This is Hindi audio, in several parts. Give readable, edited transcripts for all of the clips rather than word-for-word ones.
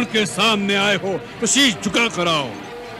के सामने आए हो तो शीश झुका कराओ,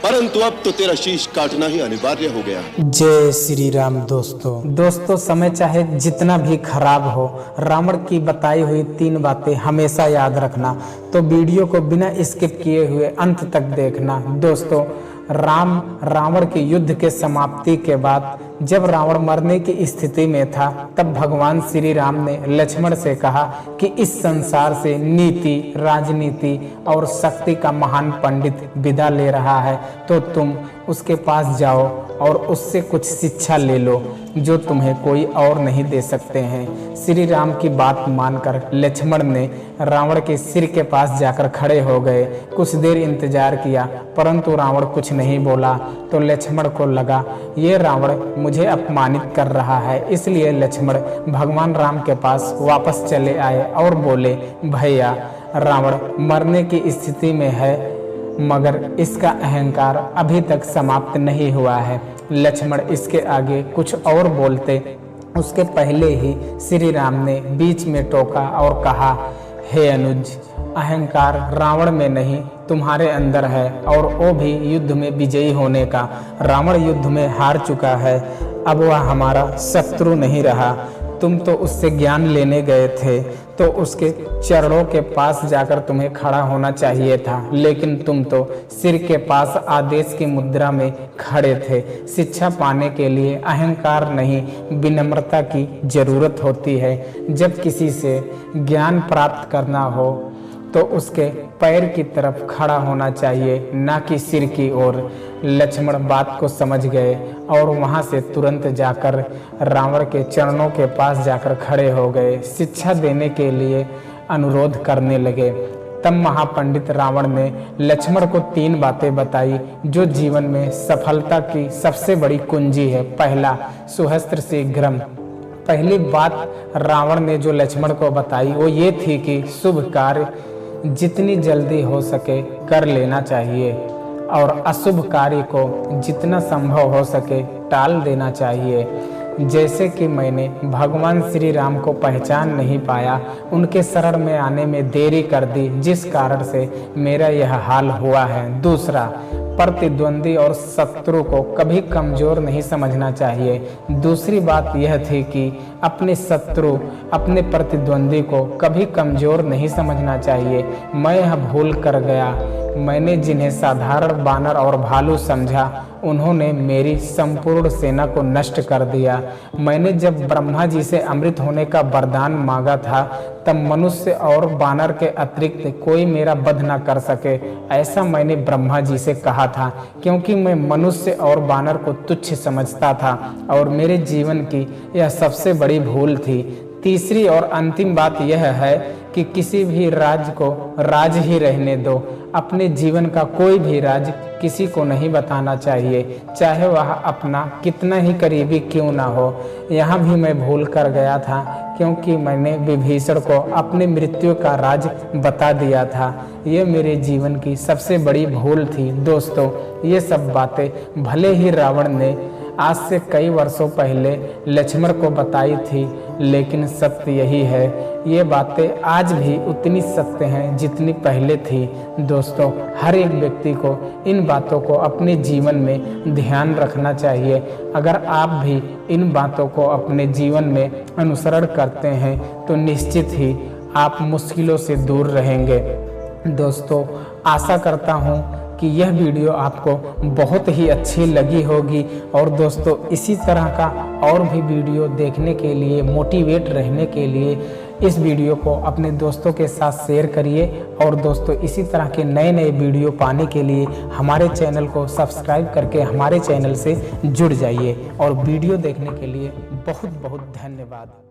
परंतु अब तो तेरा शीश काटना ही अनिवार्य हो गया। जय श्री राम। दोस्तों समय चाहे जितना भी खराब हो, रावण की बताई हुई 3 बातें हमेशा याद रखना। तो वीडियो को बिना स्किप किए हुए अंत तक देखना। दोस्तों रावण के युद्ध के समाप्ति के बाद जब रावण मरने की स्थिति में था, तब भगवान श्री राम ने लक्ष्मण से कहा कि इस संसार से नीति, राजनीति और शक्ति का महान पंडित विदा ले रहा है, तो तुम उसके पास जाओ और उससे कुछ शिक्षा ले लो जो तुम्हें कोई और नहीं दे सकते हैं। श्री राम की बात मानकर लक्ष्मण ने रावण के सिर के पास जाकर खड़े हो गए। कुछ देर इंतजार किया, परंतु रावण कुछ नहीं बोला। तो लक्ष्मण को लगा ये रावण मुझे अपमानित कर रहा है, इसलिए लक्ष्मण भगवान राम के पास वापस चले आए और बोले, भैया रावण मरने की स्थिति में है, मगर इसका अहंकार अभी तक समाप्त नहीं हुआ है। लक्ष्मण इसके आगे कुछ और बोलते उसके पहले ही श्री राम ने बीच में टोका और कहा, हे अनुज, अहंकार रावण में नहीं तुम्हारे अंदर है, और वो भी युद्ध में विजयी होने का। रावण युद्ध में हार चुका है, अब वह हमारा शत्रु नहीं रहा। तुम तो उससे ज्ञान लेने गए थे, तो उसके चरणों के पास जाकर तुम्हें खड़ा होना चाहिए था, लेकिन तुम तो सिर के पास आदेश की मुद्रा में खड़े थे। शिक्षा पाने के लिए अहंकार नहीं, विनम्रता की जरूरत होती है। जब किसी से ज्ञान प्राप्त करना हो तो उसके पैर की तरफ खड़ा होना चाहिए, ना कि सिर की ओर। लक्ष्मण बात को समझ गए और वहां से तुरंत जाकर रावण के चरणों के पास जाकर खड़े हो गए। शिक्षा देने के लिए अनुरोध करने लगे। तब महापंडित रावण ने लक्ष्मण को 3 बातें बताई जो जीवन में सफलता की सबसे बड़ी कुंजी है। पहला, सुहस्त्र शीघ्रम। पहली बात रावण ने जो लक्ष्मण को बताई वो ये थी कि शुभ कार्य जितनी जल्दी हो सके कर लेना चाहिए और अशुभ कार्य को जितना संभव हो सके टाल देना चाहिए। जैसे कि मैंने भगवान श्री राम को पहचान नहीं पाया, उनके शरण में आने में देरी कर दी, जिस कारण से मेरा यह हाल हुआ है। दूसरा, प्रतिद्वंदी और शत्रु को कभी कमजोर नहीं समझना चाहिए। दूसरी बात यह थी कि अपने शत्रु, अपने प्रतिद्वंदी को कभी कमजोर नहीं समझना चाहिए। मैं यह भूल कर गया। मैंने जिन्हें साधारण बानर और भालू समझा, उन्होंने मेरी संपूर्ण सेना को नष्ट कर दिया। मैंने जब ब्रह्मा जी से अमृत होने का वरदान मांगा था, तब मनुष्य और बानर के अतिरिक्त कोई मेरा वध न कर सके, ऐसा मैंने ब्रह्मा जी से कहा था, क्योंकि मैं मनुष्य और बानर को तुच्छ समझता था और मेरे जीवन की यह सबसे बड़ी भूल थी। तीसरी और अंतिम बात यह है कि किसी भी राज को राज ही रहने दो। अपने जीवन का कोई भी राज किसी को नहीं बताना चाहिए, चाहे वह अपना कितना ही करीबी क्यों ना हो। यहाँ भी मैं भूल कर गया था, क्योंकि मैंने विभीषण को अपने मृत्यु का राज बता दिया था। ये मेरे जीवन की सबसे बड़ी भूल थी। दोस्तों, ये सब बातें भले ही रावण ने आज से कई वर्षों पहले लक्ष्मण को बताई थी, लेकिन सत्य यही है, ये बातें आज भी उतनी सत्य हैं जितनी पहले थी। दोस्तों, हर एक व्यक्ति को इन बातों को अपने जीवन में ध्यान रखना चाहिए। अगर आप भी इन बातों को अपने जीवन में अनुसरण करते हैं तो निश्चित ही आप मुश्किलों से दूर रहेंगे। दोस्तों, आशा करता हूँ कि यह वीडियो आपको बहुत ही अच्छी लगी होगी, और दोस्तों इसी तरह का और भी वीडियो देखने के लिए, मोटिवेट रहने के लिए इस वीडियो को अपने दोस्तों के साथ शेयर करिए। और दोस्तों, इसी तरह के नए नए वीडियो पाने के लिए हमारे चैनल को सब्सक्राइब करके हमारे चैनल से जुड़ जाइए। और वीडियो देखने के लिए बहुत बहुत धन्यवाद।